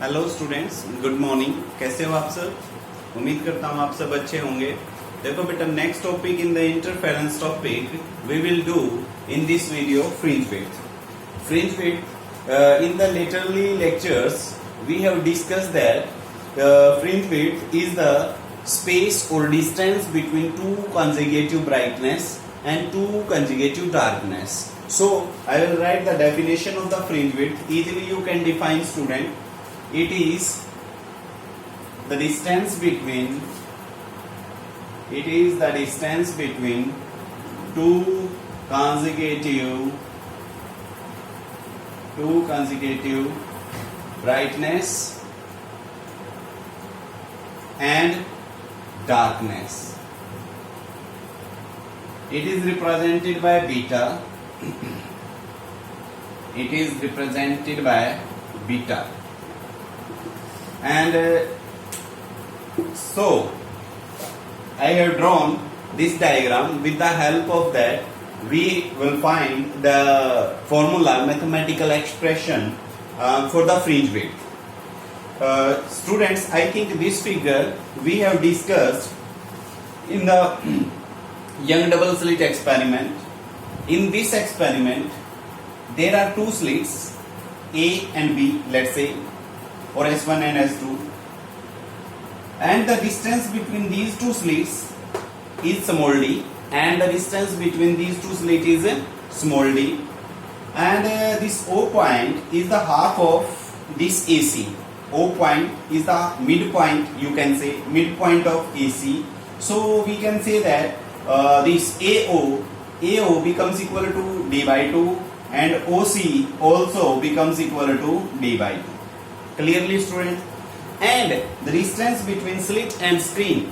Hello students, good morning. कैसे हो आप सब? उम्मीद करता हूँ आप सब अच्छे होंगे। देखो बेटा, next topic in the interference topic we will do in this video fringe width. Fringe width, in the laterally lectures we have discussed that fringe width is the space or distance between two consecutive brightness and two consecutive darkness. So I will write the definition of the fringe width. Easily you can define, student. It is the distance between two consecutive brightness and darkness. It is represented by beta. And so I have drawn this diagram. With the help of that we will find the formula, mathematical expression for the fringe width. Students, I think this figure we have discussed in the young double slit experiment. In this experiment there are two slits, A and B, let's say, or S1 and S2, and the distance between these two slits is small d, and the distance between these two slits is small d, and this O point is the half of this AC. O point is the midpoint, you can say midpoint of AC. So we can say that this AO becomes equal to d by 2, and OC also becomes equal to d by 2. Clearly, student? And the distance between slit and screen,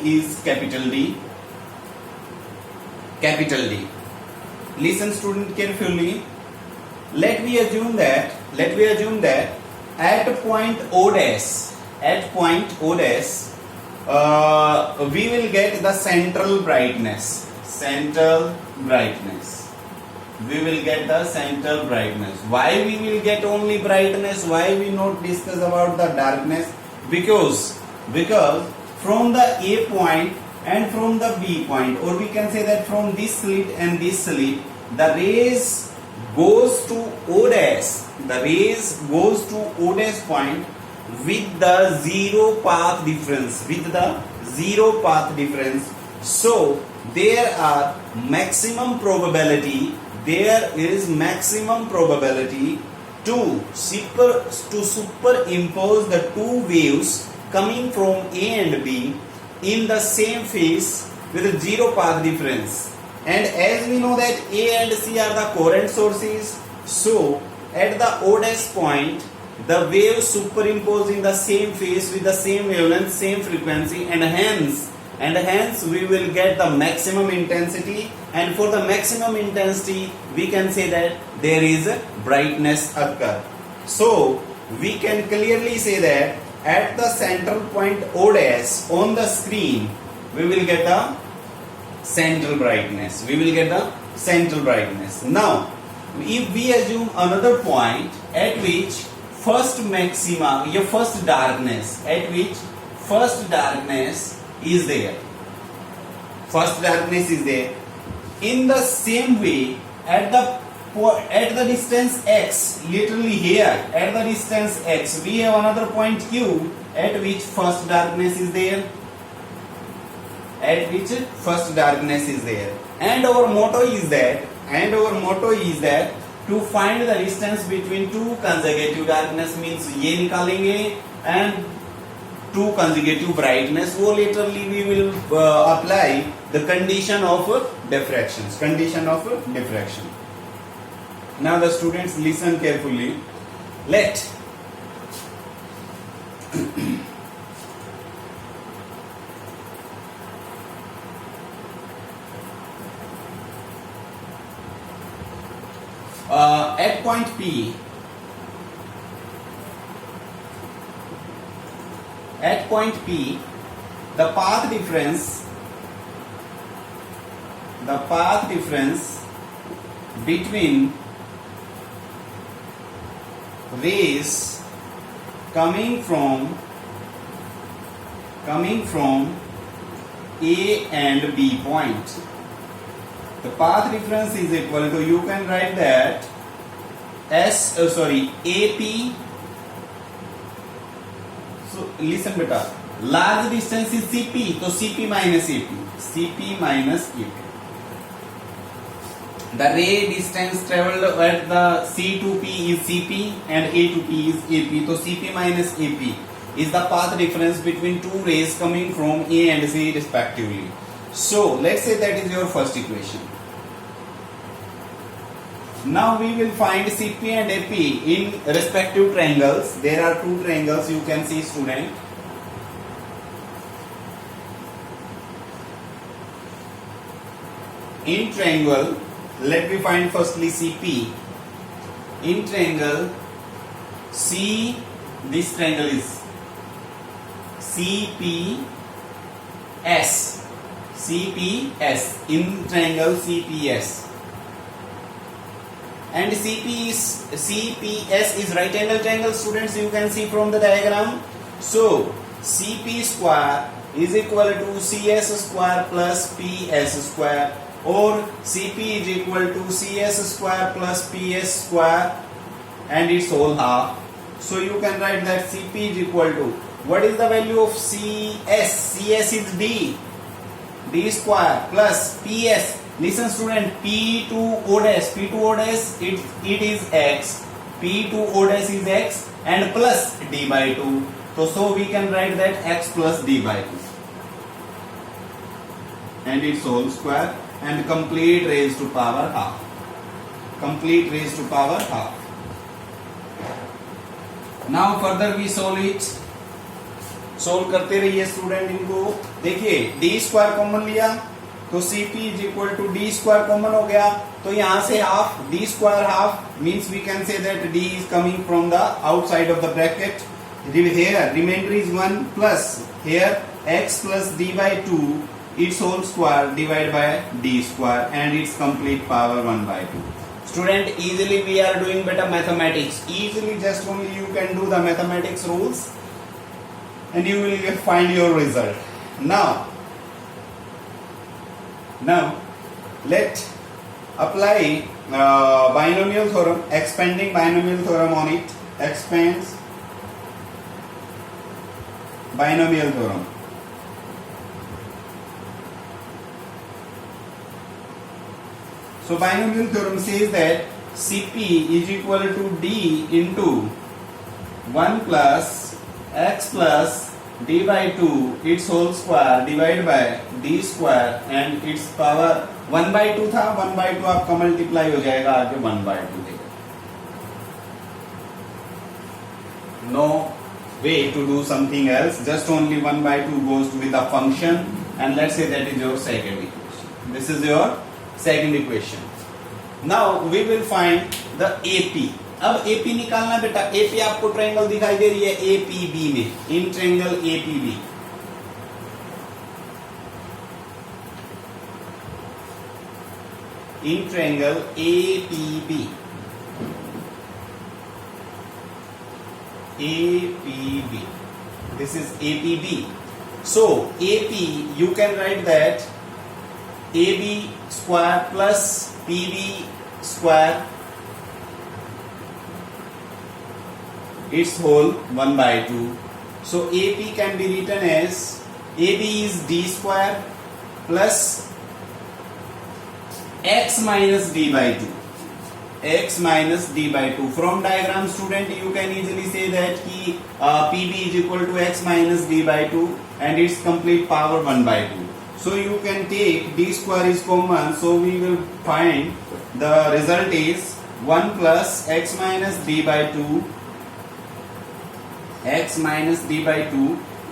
is capital D. Listen, student, carefully. Let me assume that at point O dash, we will get the central brightness. We will get the central brightness. Why we will get only brightness? Why we not discuss about the darkness? Because from the A point and from the B point, or we can say that from this slit and this slit, the rays goes to O dash. The rays goes to O dash point with the zero path difference. So there is maximum probability to superimpose the two waves coming from A and B in the same phase with a zero path difference. And as we know that A and C are the coherent sources, so at the O dash point the waves superimpose in the same phase with the same wavelength, same frequency, and hence we will get the maximum intensity. And for the maximum intensity we can say that there is a brightness occur. So we can clearly say that at the central point O dash on the screen we will get the central brightness. Now if we assume another point at which first darkness is there. In the same way, at the distance x, literally here, at the distance x, we have another point Q at which first darkness is there. And our motto is that to find the distance between two consecutive darkness, means ये निकालेंगे, and two consecutive brightness, वो literally we will apply the condition of diffraction. Now the students listen carefully. Let at point P, the path difference between rays coming from A and B point. The path difference is equal to, you can write that AP. So listen beta, large distance is CP, so CP minus AP. The ray distance traveled at the C to P is CP and A to P is AP. So CP minus AP is the path difference between two rays coming from A and C respectively. So let's say that is your first equation. Now we will find CP and AP in respective triangles. There are two triangles, you can see, student. In triangle, let me find firstly CP. In triangle C, this triangle is CPS. In triangle CPS. And CPS is right angle triangle, students, you can see from the diagram. So CP square is equal to CS square plus PS square, or CP is equal to CS square plus PS square and its whole half. So you can write that CP is equal to, what is the value of CS? CS is D square plus PS. Listen student, P2O dash, it is X, P2O dash is X and plus D by 2. So we can write that X plus D by 2 and its whole square and complete raised to power half. Now further we solve it. Solve करते रहिए student इनको. देखिए d square common लिया तो CP is equal to d square common हो गया, तो यहां से half, d square half means we can say that d is coming from the outside of the bracket. Here remainder is 1 plus here x plus d by 2 its whole square divided by d square and its complete power 1 by 2. Student, easily we are doing better mathematics. Easily just only you can do the mathematics rules and you will find your result. Now let apply binomial theorem, expanding binomial theorem on it. Expands binomial theorem. So binomial theorem says that CP is equal to D into 1 plus x plus d by 2 its whole square divided by d square and its power 1 by 2 था, 1 by 2 आपका multiply हो जाएगा आगे 1 by 2 देगा. No way to do something else, just only 1 by 2 goes with a function and let's say that is your second equation. This is your second equation. Now we will find the AP. अब AP निकालना बेटा. AP आपको triangle दिखाई दे रही है APB में, in triangle APB. In triangle APB. This is APB. So AP, you can write that AB square plus PB square its whole 1 by 2. So AP can be written as AB is D square plus x minus D by 2. X minus D by 2. From diagram student you can easily say that PB is equal to x minus D by 2 and its complete power 1 by 2. So you can take D square is common, so we will find the result is 1 plus x minus D by 2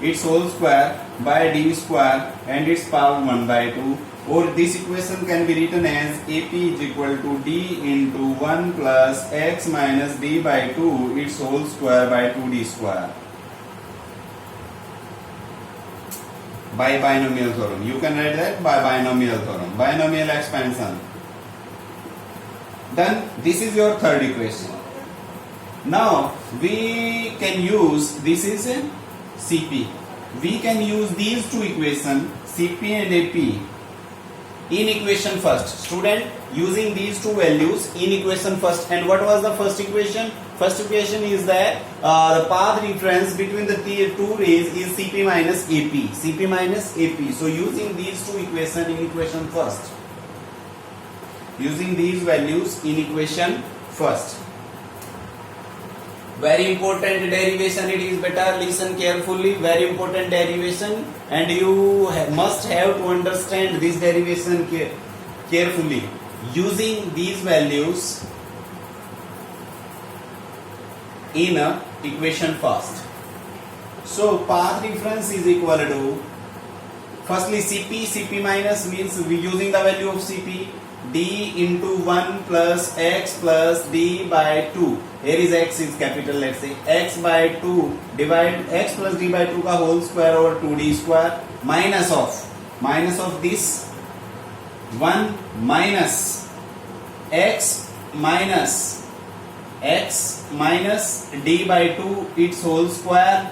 its whole square by d square and its power 1 by 2, or this equation can be written as AP is equal to D into 1 plus x minus D by 2 its whole square by 2d square by binomial theorem. You can write that by binomial theorem, binomial expansion. Then this is your third equation. Now we can use, this is a CP. We can use these two equations, CP and AP, in equation first. Student, using these two values in equation first. And what was the first equation? First equation is that the path difference between the two rays is CP minus AP. CP minus AP. So using these two equations in equation first. Using these values in equation first. Very important derivation, it is better listen carefully. Very important derivation, and you must have to understand this derivation carefully. Using these values in a equation first. So path difference is equal to, firstly CP minus means we using the value of CP, d into 1 plus x plus d by 2. Here is x is capital, let's say x by 2 divide x plus d by 2 का whole square over 2d square minus of this 1 minus x minus d by 2 its whole square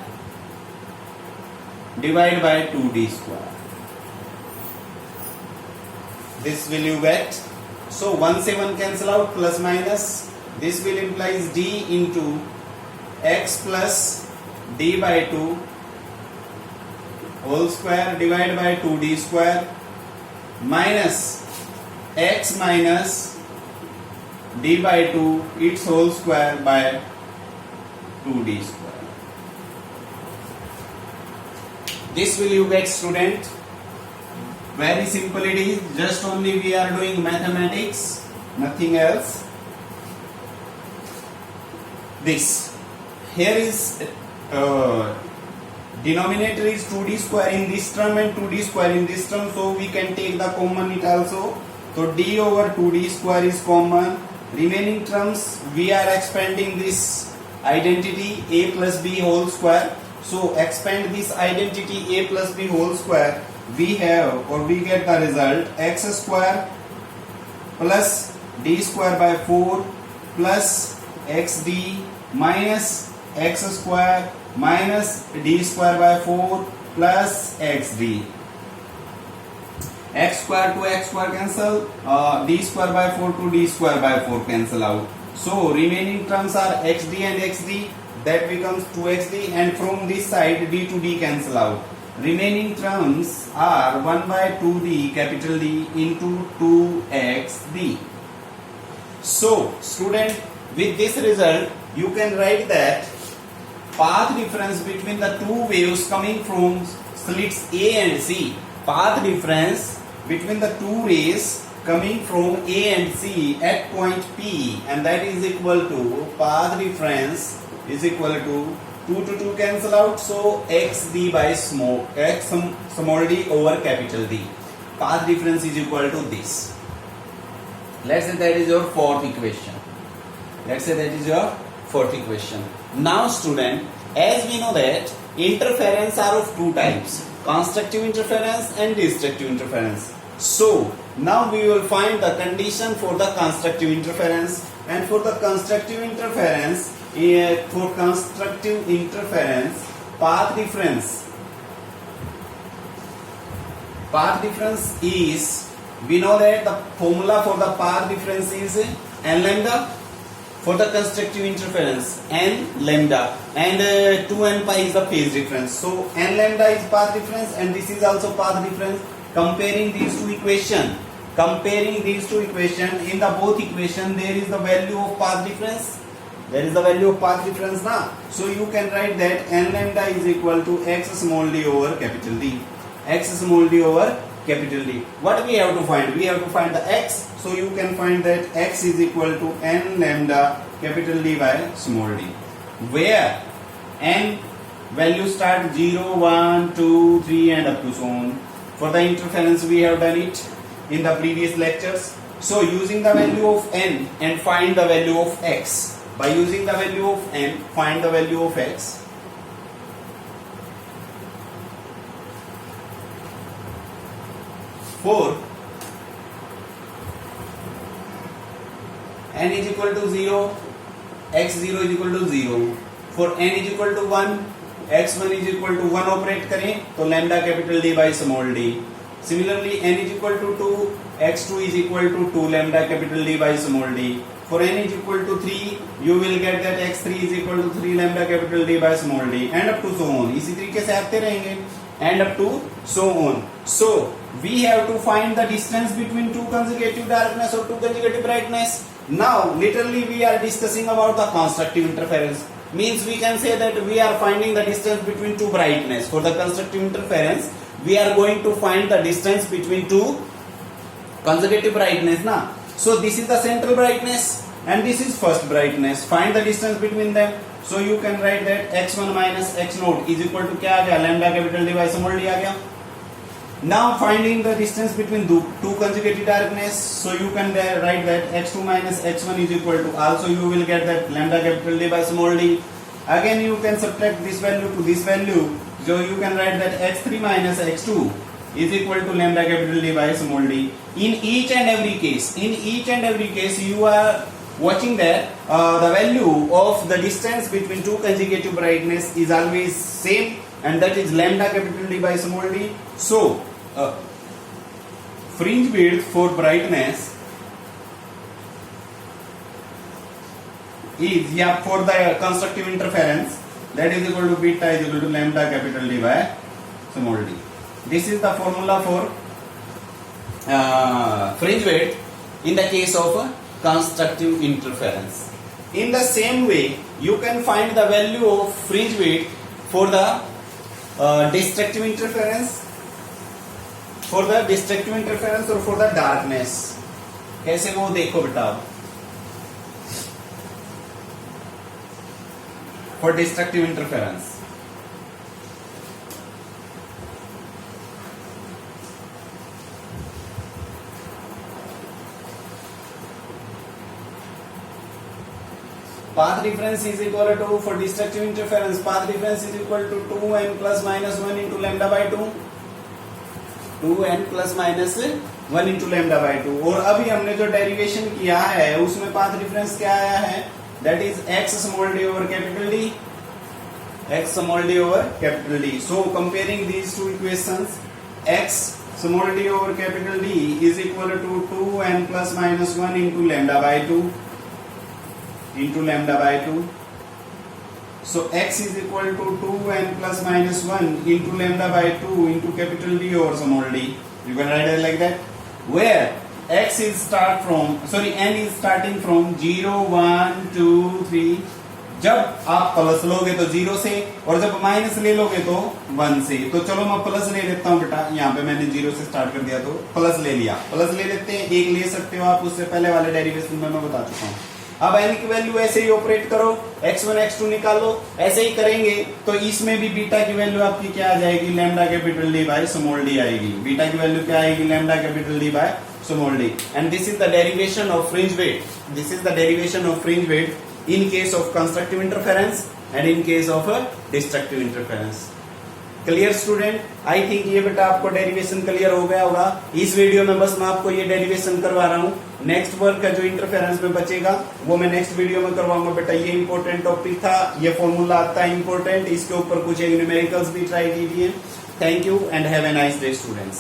divided by 2d square. This will you get. So 1 से 1 cancel out, plus minus. This will implies d into x plus d by 2 whole square divided by 2d square minus x minus d by 2 its whole square by 2d square. This will you get, student. Very simple it is, just only we are doing mathematics, nothing else. This here is denominator is 2d square in this term and 2d square in this term, so we can take the common it also. So d over 2d square is common. Remaining terms we are expanding this identity a plus b whole square. So expand this identity a plus b whole square. We have, or we get the result, x square plus d square by 4 plus xd minus x square minus d square by 4 plus xd. X square to x square cancel, d square by 4 to d square by 4 cancel out. So remaining terms are xd and xd, that becomes 2xd, and from this side d to d cancel out. Remaining terms are 1 by 2d capital D into 2xd. So student, with this result you can write that path difference between the two waves coming from slits A and C, path difference between the two rays coming from A and C at point P, and that is equal to, path difference is equal to 2 to 2 cancel out, so xd by small d over capital D. Path difference is equal to this. Let's say that is your fourth equation. Now student, as we know that interference are of two types, constructive interference and destructive interference. So now we will find the condition for the constructive interference, and for the constructive interference, path difference is, we know that the formula for the path difference is n lambda. For the constructive interference, n lambda, and 2n pi is the phase difference. So n lambda is path difference, and this is also path difference. Comparing these two equations, in the both equation there is the value of path difference. Now. So you can write that n lambda is equal to x small d over capital D. What we have to find? We have to find the x. So you can find that x is equal to n lambda capital D by small d, where n value start 0, 1, 2, 3 and up to so on. For the interference we have done it in the previous lectures. So using the value of n and find the value of x. By using the value of n, find the value of x. For n is equal to 0, x0 is equal to 0, for n is equal to 1, x1 is equal to 1 operate करें तो lambda capital D by small d. Similarly n is equal to 2, x2 is equal to 2 lambda capital D by small d. For n is equal to 3, you will get that x3 is equal to 3 lambda capital D by small d, and up to so on. इसी तरीके से आते रहेंगे and up to so on. So we have to find the distance between two consecutive darkness or two consecutive brightness. Now literally we are discussing about the constructive interference. Means we can say that we are finding the distance between two brightness. For the constructive interference, we are going to find the distance between two consecutive brightness na. So this is the central brightness and this is first brightness. Find the distance between them. So you can write that x1 minus x naught is equal to क्या आ गया, lambda capital D by small d आ गया. Now finding the distance between two consecutive darkness, so you can write that x2 minus x1 is equal to, also you will get that lambda capital D by small d. Again you can subtract this value to this value, so you can write that x3 minus x2 is equal to lambda capital D by small d. In each and every case you are watching that the value of the distance between two consecutive brightness is always same, and that is lambda capital D by small d. So fringe width for brightness is, yeah, for the constructive interference, that is equal to beta is equal to lambda capital D by small d. This is the formula for fringe width in the case of constructive interference. In the same way, you can find the value of fringe width for the destructive interference, or for the darkness. कैसे वो देखो बेटा. For destructive interference, path difference is equal to, for destructive interference, path difference is equal to 2n plus minus 1 into lambda by 2, 2n plus minus 1 into lambda by 2. और अभी हमने जो derivation किया है उसमें पाथ डिफरेंस क्या आया है, that is x small d over capital D, x small d over capital D. So comparing these two equations, x small d over capital D is equal to 2n plus minus 1 into lambda by 2 into lambda by 2. So x is equal to 2n plus minus 1 into lambda by 2 into capital D over small d. You can write it like that, where x is n is starting from 0, 1, 2, 3. जब आप plus लोगे तो 0 से, और जब minus ले लोगे तो 1 से. तो चलो मैं प्लस ले लेता हूं बेटा, यहाँ पे मैंने 0 से स्टार्ट कर दिया तो प्लस ले लिया. प्लस ले लेते हैं, एक ले सकते हो आप, उससे पहले वाले डेरिवेशन में मैं बता चुका हूँ. अब n की वैल्यू ऐसे ही ऑपरेट करो, x1 x2 निकालो, ऐसे ही करेंगे तो इसमें भी बीटा की वैल्यू आपकी क्या आ जाएगी, lambda capital D by small d आएगी. बीटा की वैल्यू क्या आएगी, lambda capital D by small d. And this is the derivation of fringe width. This is the derivation of fringe width in case of constructive interference and in case of destructive interference. Clear student? I think ये बेटा आपको derivation clear हो गया होगा. इस video में बस मैं आपको ये डेरिवेशन करवा रहा हूँ. नेक्स्ट वर्क का जो इंटरफेरेंस में बचेगा वो मैं नेक्स्ट वीडियो में करवाऊंगा. बेटा ये इंपॉर्टेंट टॉपिक था, ये फॉर्मूला आता है इंपॉर्टेंट, इसके ऊपर कुछ न्यूमेरिकल्स भी ट्राई कीजिए. Thank you and have a nice day students.